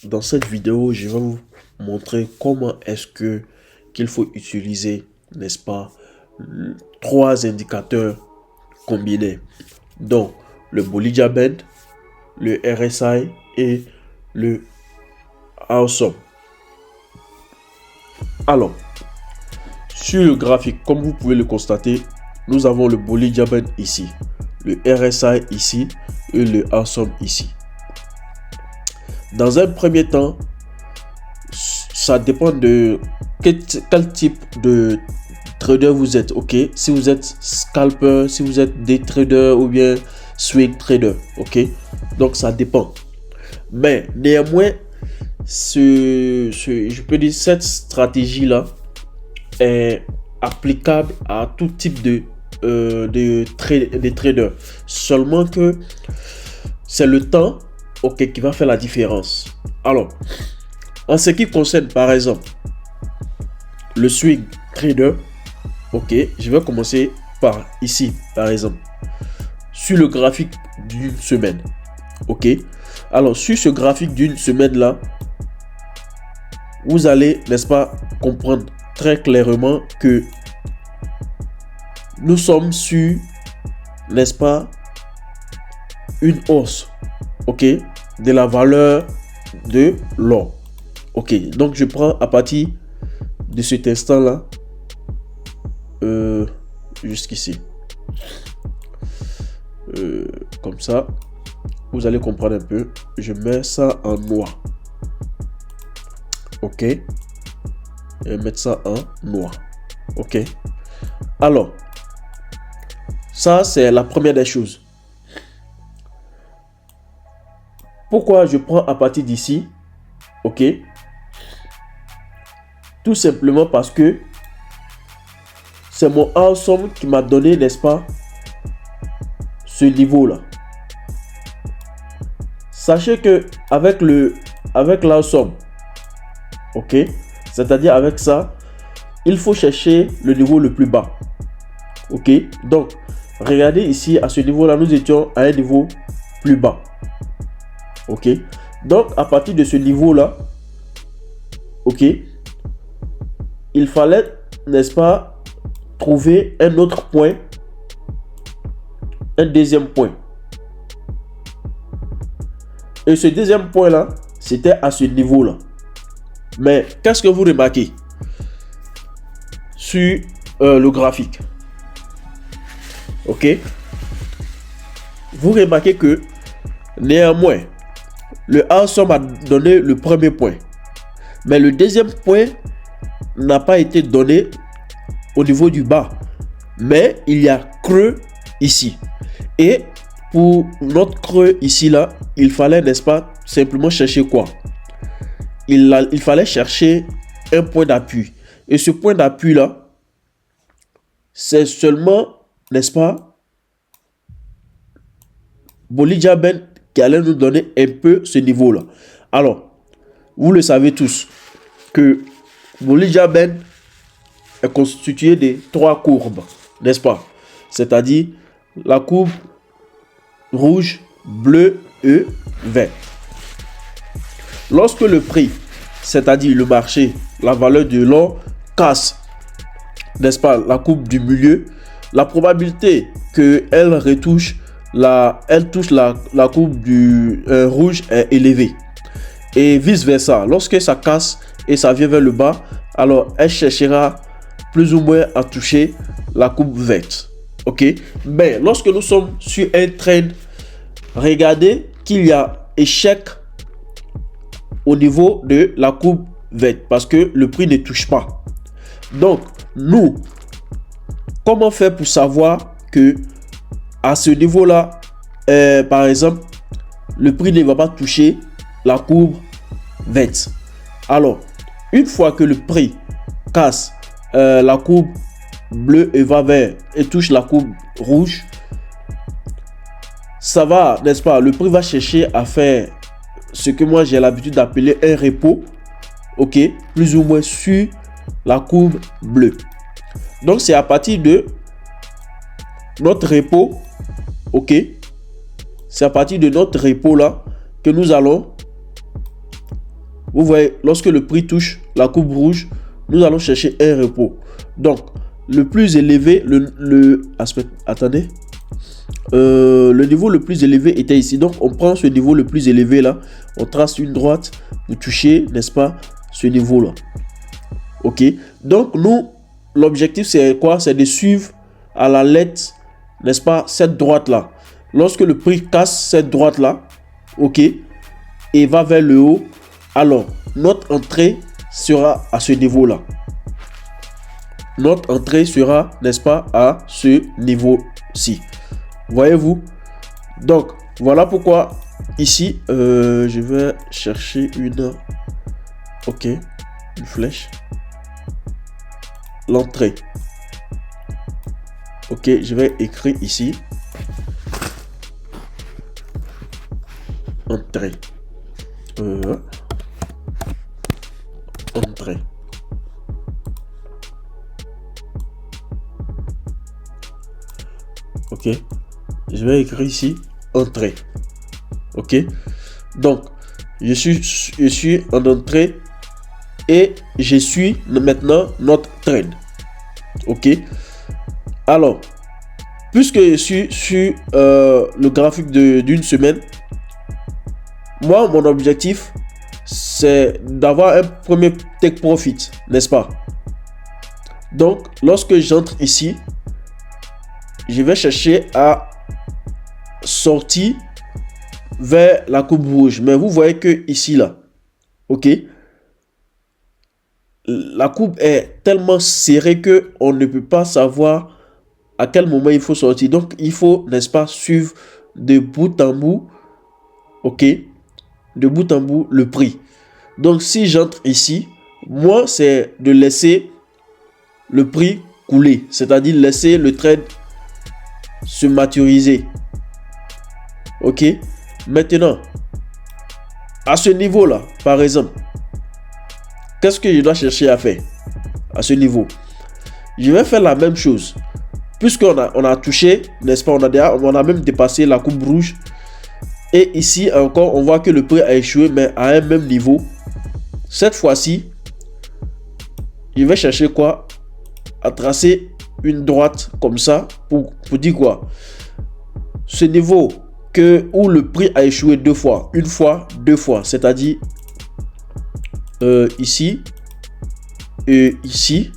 Dans cette vidéo, je vais vous montrer comment est-ce qu'il faut utiliser, n'est-ce pas, trois indicateurs combinés. Donc, le Bollinger Band, le RSI et le Awesome. Alors, sur le graphique, comme vous pouvez le constater, nous avons le Bollinger Band ici, le RSI ici et le Awesome ici. Dans un premier temps, ça dépend de quel type de trader vous êtes, ok? Si vous êtes scalper, si vous êtes day trader ou bien swing trader, ok? Donc ça dépend. Mais néanmoins, je peux dire cette stratégie-là est applicable à tout type de traders. Seulement que c'est le temps, ok, qui va faire la différence. Alors, en ce qui concerne par exemple le swing trader, ok, je vais commencer par ici, par exemple, sur le graphique d'une semaine, ok. Alors, sur ce graphique d'une semaine là, vous allez, n'est-ce pas, comprendre très clairement que nous sommes sur, n'est-ce pas, une hausse, ok, de la valeur de l'or. Ok, donc je prends à partir de cet instant là jusqu'ici, comme ça vous allez comprendre un peu. Je mets ça en noir, ok, et mettre ça en noir, ok. Alors ça c'est la première des choses. Pourquoi je prends à partir d'ici, ok? Tout simplement parce que c'est mon Awesome qui m'a donné, n'est-ce pas, ce niveau là. Sachez que avec l'Awesome, ok, c'est-à-dire avec ça, il faut chercher le niveau le plus bas, ok. Donc regardez ici, à ce niveau là, nous étions à un niveau plus bas, ok. Donc à partir de ce niveau là, ok, il fallait, n'est-ce pas, trouver un autre point, un deuxième point. Et ce deuxième point là, c'était à ce niveau là. Mais qu'est-ce que vous remarquez sur le graphique, ok? Vous remarquez que néanmoins, le Awesome a donné le premier point, mais le deuxième point n'a pas été donné au niveau du bas, mais il y a creux ici. Et pour notre creux ici là, il fallait, n'est-ce pas, simplement chercher quoi? Il fallait chercher un point d'appui. Et ce point d'appui là, c'est seulement, n'est-ce pas, Bollinger Band qui allait nous donner un peu ce niveau là. Alors, vous le savez tous que Bollinger Band est constitué de trois courbes, n'est-ce pas? C'est-à-dire la courbe rouge, bleu et vert. Lorsque le prix, c'est-à-dire le marché, la valeur de l'or casse, n'est-ce pas, la courbe du milieu, la probabilité qu'elle retouche la courbe du rouge est élevée. Et vice versa, lorsque ça casse et ça vient vers le bas, alors elle cherchera plus ou moins à toucher la courbe verte, ok. Mais lorsque nous sommes sur un trend, regardez qu'il y a échec au niveau de la courbe verte parce que le prix ne touche pas. Donc nous, comment faire pour savoir que à ce niveau là, par exemple, le prix ne va pas toucher la courbe verte? Alors, une fois que le prix casse la courbe bleue et va vers et touche la courbe rouge, ça va, n'est-ce pas, le prix va chercher à faire ce que moi j'ai l'habitude d'appeler un repos, ok, plus ou moins sur la courbe bleue. Donc c'est à partir de notre repos, ok, c'est à partir de notre repos là que nous allons Vous voyez, lorsque le prix touche la courbe rouge, nous allons chercher un repos. Donc, le plus élevé, attendez. Le niveau le plus élevé était ici. Donc, on prend ce niveau le plus élevé là. On trace une droite pour toucher, n'est-ce pas, ce niveau-là. Ok. Donc, nous, l'objectif, c'est quoi? C'est de suivre à la lettre, n'est-ce pas, cette droite-là. Lorsque le prix casse cette droite-là, ok, et va vers le haut, alors, notre entrée sera à ce niveau-là. Notre entrée sera, n'est-ce pas, à ce niveau-ci. Voyez-vous? Donc, voilà pourquoi ici, je vais chercher une... Ok, une flèche. L'entrée. Ok, je vais écrire ici. Entrée. Entrée. Ok. Je vais écrire ici entrée. Ok. Donc, je suis en entrée et je suis maintenant notre trend. Ok. Alors, puisque je suis sur le graphique d'une semaine, moi, mon objectif, c'est d'avoir un premier take profit, n'est-ce pas? Donc, lorsque j'entre ici, je vais chercher à sortir vers la courbe rouge. Mais vous voyez que ici, là, ok, la courbe est tellement serrée que on ne peut pas savoir à quel moment il faut sortir. Donc, il faut, n'est-ce pas, suivre de bout en bout, ok, de bout en bout le prix. Donc, si j'entre ici, moi, c'est de laisser le prix couler, c'est-à-dire laisser le trade se maturiser. Ok. Maintenant, à ce niveau-là, par exemple, qu'est-ce que je dois chercher à faire à ce niveau? Je vais faire la même chose. Puisqu'on a touché, n'est-ce pas, on a même dépassé la courbe rouge. Et ici encore, on voit que le prix a échoué, mais à un même niveau. Cette fois-ci, je vais chercher quoi? À tracer une droite comme ça pour dire quoi? Ce niveau où le prix a échoué deux fois, une fois, deux fois, c'est-à-dire ici et ici.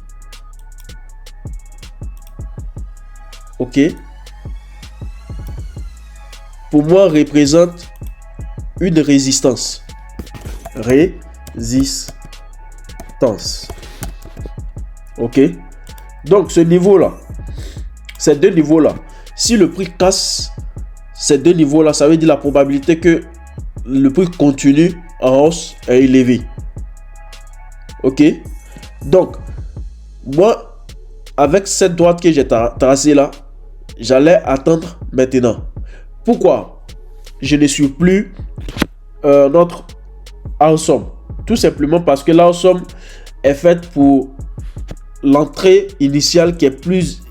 Ok. Pour moi, représente une résistance. Résistance. Ok. Donc, ce niveau-là, ces deux niveaux-là, si le prix casse ces deux niveaux-là, ça veut dire la probabilité que le prix continue en hausse est élevée. Ok. Donc, moi, avec cette droite que j'ai tracée là, j'allais attendre maintenant. Pourquoi je ne suis plus notre ensemble? Tout simplement parce que l'ensemble est faite pour l'entrée initiale qui est plus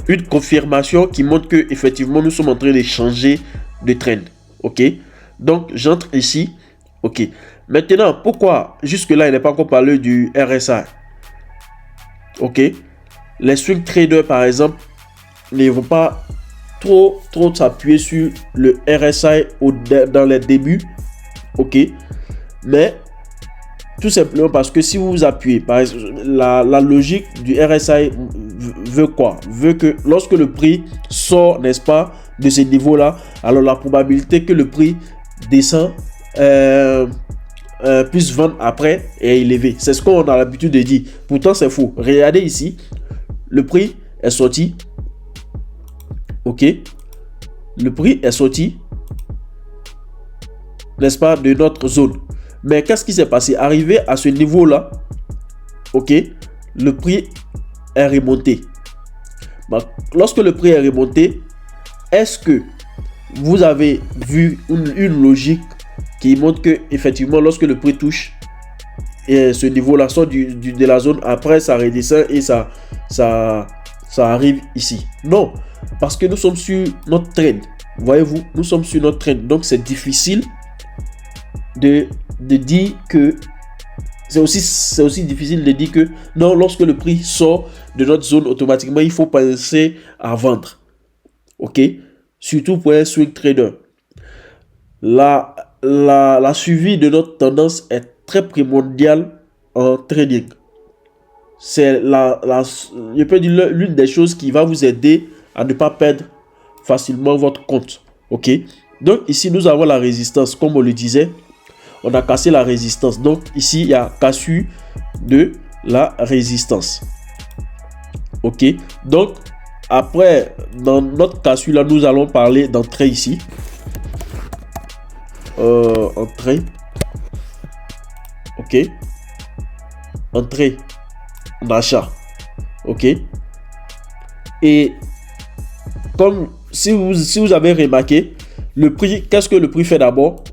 une confirmation qui montre que effectivement nous sommes en train de changer de trend. Ok. Donc j'entre ici. Ok. Maintenant, pourquoi jusque là il n'est pas encore parlé du RSI? Ok. Les swing traders par exemple ne vont pas trop s'appuyer sur le RSI dans les débuts. Ok. Mais tout simplement parce que si vous vous appuyez, par exemple, la logique du RSI veut quoi? Veut que lorsque le prix sort, n'est-ce pas, de ce niveau-là, alors la probabilité que le prix descend puisse vendre après est élevée. C'est ce qu'on a l'habitude de dire. Pourtant, c'est faux. Regardez ici, le prix est sorti. Ok. Le prix est sorti, n'est-ce pas, de notre zone. Mais qu'est-ce qui s'est passé? Arrivé à ce niveau-là, ok, le prix est remonté. Lorsque le prix est remonté, est-ce que vous avez vu une logique qui montre que effectivement lorsque le prix touche et ce niveau-là sort de la zone, après ça redescend et ça arrive ici? Non, parce que nous sommes sur notre trend. Voyez-vous, nous sommes sur notre trend, donc c'est difficile de dire que c'est aussi difficile de dire que non, lorsque le prix sort de notre zone, automatiquement, il faut penser à vendre. Ok? Surtout pour un swing trader. La suivi de notre tendance est très primordiale en trading. C'est je peux dire l'une des choses qui va vous aider à ne pas perdre facilement votre compte. Ok? Donc ici, nous avons la résistance, comme on le disait. On a cassé la résistance. Donc ici, il y a cassure de la résistance. Ok. Donc après, dans notre cassure là, nous allons parler d'entrée ici. Entrée. Ok. Entrée en achat. Ok. Et comme si vous avez remarqué, le prix, qu'est-ce que le prix fait d'abord?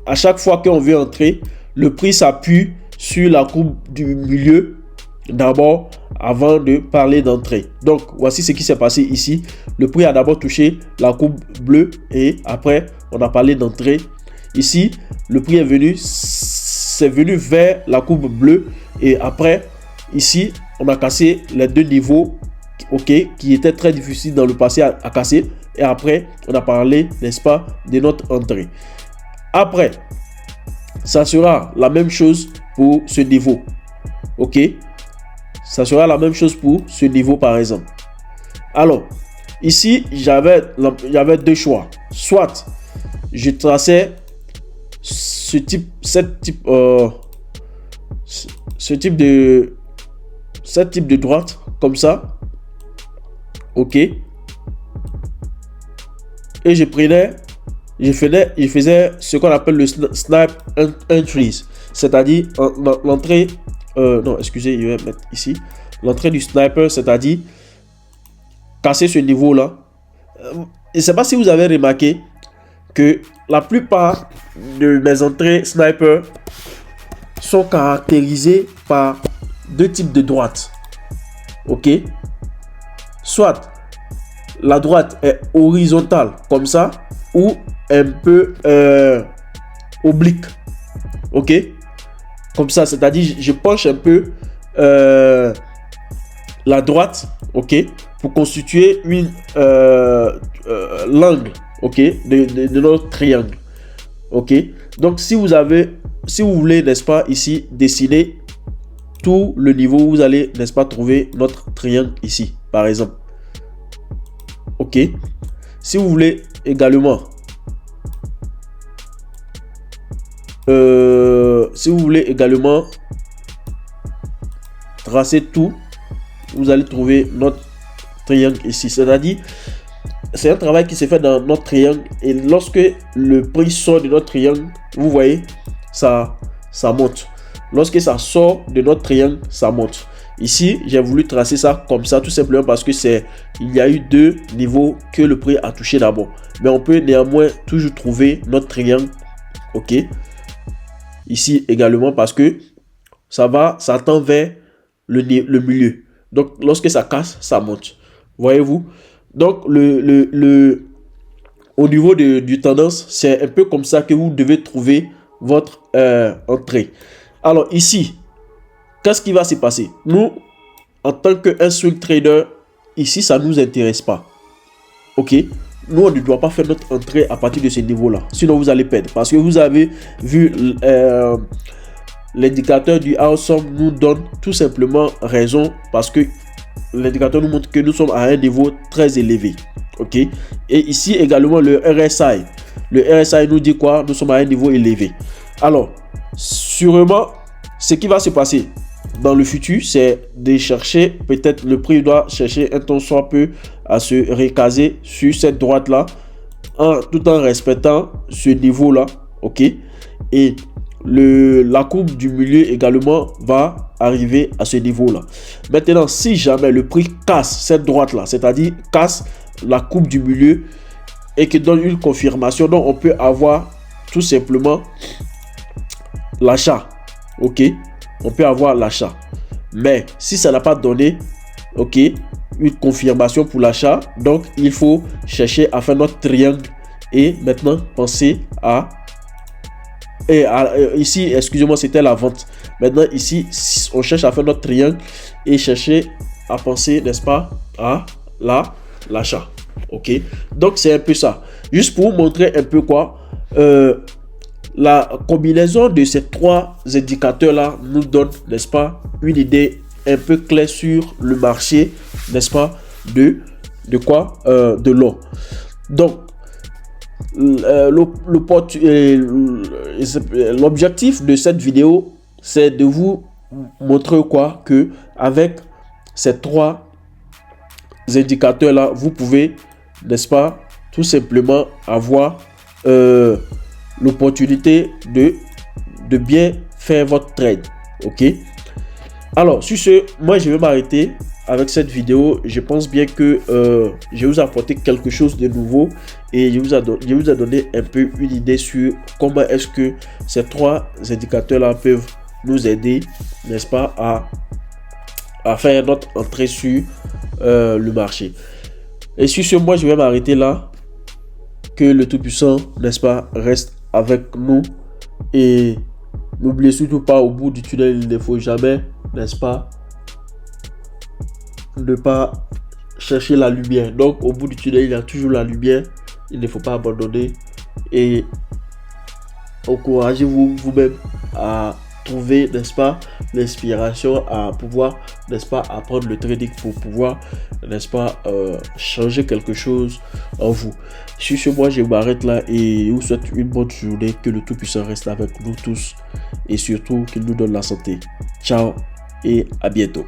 À chaque fois qu'on veut entrer, le prix s'appuie sur la courbe du milieu d'abord avant de parler d'entrée. Donc, voici ce qui s'est passé ici. Le prix a d'abord touché la courbe bleue et après, on a parlé d'entrée. Ici, le prix c'est venu vers la courbe bleue et après, ici, on a cassé les deux niveaux, ok, qui étaient très difficiles dans le passé à casser. Et après, on a parlé, n'est-ce pas, de notre entrée. Après, ça sera la même chose pour ce niveau. Ok? Ça sera la même chose pour ce niveau, par exemple. Alors, ici, j'avais deux choix. Soit, je traçais ce type de droite, comme ça. Ok? Et je faisais ce qu'on appelle le snipe entries, c'est-à-dire l'entrée, non, excusez, je vais mettre ici, l'entrée du sniper, c'est-à-dire casser ce niveau-là. Je ne sais pas si vous avez remarqué que la plupart de mes entrées sniper sont caractérisées par deux types de droites. Ok? Soit la droite est horizontale, comme ça, ou un peu oblique. Ok? Comme ça, c'est-à-dire je penche un peu la droite, ok, pour constituer l'angle, ok, de notre triangle. Ok? Donc si vous voulez, n'est-ce pas, ici dessiner tout le niveau, vous allez, n'est-ce pas, trouver notre triangle ici, par exemple. Ok? Si vous voulez également tracer tout, vous allez trouver notre triangle ici. C'est-à-dire, c'est un travail qui se fait dans notre triangle et lorsque le prix sort de notre triangle, vous voyez, ça monte. Lorsque ça sort de notre triangle, ça monte. Ici, j'ai voulu tracer ça comme ça, tout simplement parce que il y a eu deux niveaux que le prix a touché d'abord. Mais on peut néanmoins toujours trouver notre triangle. Ok. Ici également parce que ça tend vers le milieu. Donc, lorsque ça casse, ça monte. Voyez-vous? Donc, au niveau du tendance, c'est un peu comme ça que vous devez trouver votre entrée. Alors, ici, qu'est-ce qui va se passer? Nous, en tant qu'un swing trader, ici, ça ne nous intéresse pas. Ok? Nous, on ne doit pas faire notre entrée à partir de ce niveau-là. Sinon, vous allez perdre. Parce que vous avez vu, l'indicateur du Awesome nous donne tout simplement raison. Parce que l'indicateur nous montre que nous sommes à un niveau très élevé. Ok? Et ici, également, le RSI. Le RSI nous dit quoi? Nous sommes à un niveau élevé. Alors, sûrement, ce qui va se passer dans le futur, c'est de chercher, peut-être le prix doit chercher un temps soit peu à se recaser sur cette droite là, tout en respectant ce niveau là, ok, et la courbe du milieu également va arriver à ce niveau là. Maintenant, si jamais le prix casse cette droite là, c'est-à-dire casse la courbe du milieu et que donne une confirmation, donc on peut avoir tout simplement l'achat. Ok, on peut avoir l'achat. Mais si ça n'a pas donné, ok, une confirmation pour l'achat, donc il faut chercher à faire notre triangle et maintenant penser à Et ici, excusez-moi, c'était la vente. Maintenant, ici, on cherche à faire notre triangle et chercher à penser, n'est-ce pas, à l'achat. Ok, donc c'est un peu ça. Juste pour vous montrer un peu quoi, la combinaison de ces trois indicateurs là nous donne, n'est-ce pas, une idée un peu claire sur le marché, n'est-ce pas, de quoi, de l'or. Donc l'objectif de cette vidéo, c'est de vous montrer quoi, que avec ces trois indicateurs là, vous pouvez, n'est-ce pas, tout simplement avoir l'opportunité de bien faire votre trade. Ok, alors sur ce, moi je vais m'arrêter avec cette vidéo. Je pense bien que je vous ai apporté quelque chose de nouveau et je vous ai donné un peu une idée sur comment est-ce que ces trois indicateurs là peuvent nous aider, n'est-ce pas, à faire notre entrée sur le marché. Et sur ce, moi je vais m'arrêter là. Que le Tout-Puissant, n'est-ce pas, reste avec nous. Et n'oubliez surtout pas, au bout du tunnel, il ne faut jamais, n'est-ce pas, ne pas chercher la lumière. Donc au bout du tunnel, il y a toujours la lumière. Il ne faut pas abandonner. Et encouragez-vous vous-même à trouver, n'est-ce pas, l'inspiration, à pouvoir, n'est-ce pas, apprendre le trading pour pouvoir, n'est-ce pas, changer quelque chose en vous. Sur ce, moi je m'arrête là et je vous souhaite une bonne journée. Que le Tout-Puissant reste avec nous tous et surtout qu'il nous donne la santé. Ciao et à bientôt.